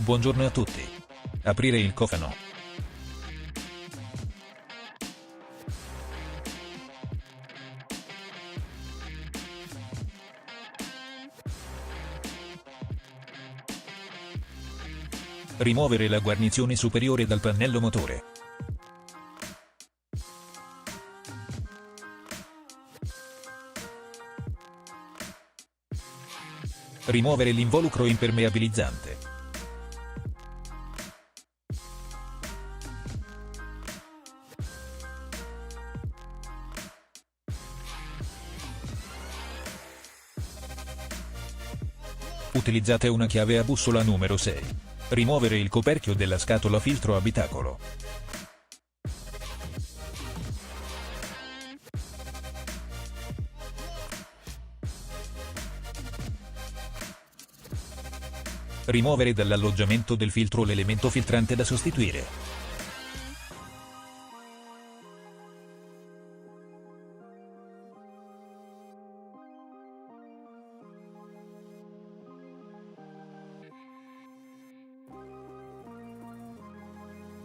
Buongiorno a tutti. Aprire il cofano. Rimuovere la guarnizione superiore dal pannello motore. Rimuovere l'involucro impermeabilizzante. Utilizzate una chiave a bussola numero 6. Rimuovere il coperchio della scatola filtro abitacolo. Rimuovere dall'alloggiamento del filtro l'elemento filtrante da sostituire.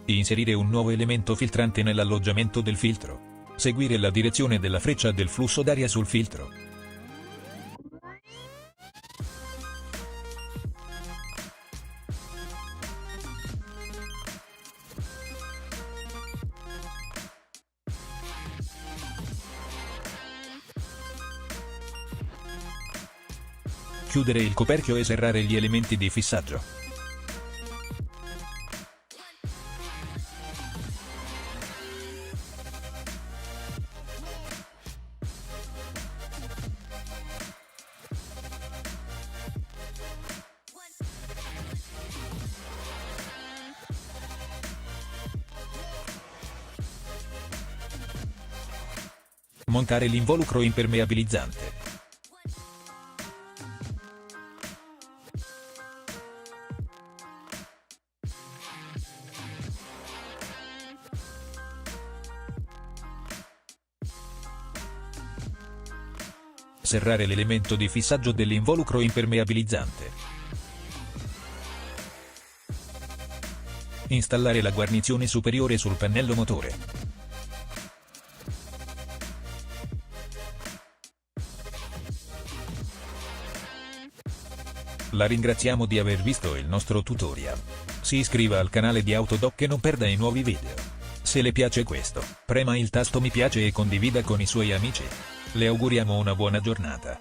Inserire un nuovo elemento filtrante nell'alloggiamento del filtro. Seguire la direzione della freccia del flusso d'aria sul filtro. Chiudere il coperchio e serrare gli elementi di fissaggio. Montare l'involucro impermeabilizzante. Serrare l'elemento di fissaggio dell'involucro impermeabilizzante. Installare la guarnizione superiore sul pannello motore. La ringraziamo di aver visto il nostro tutorial. Si iscriva al canale di Autodoc e non perda i nuovi video. Se le piace questo, prema il tasto mi piace e condivida con i suoi amici. Le auguriamo una buona giornata.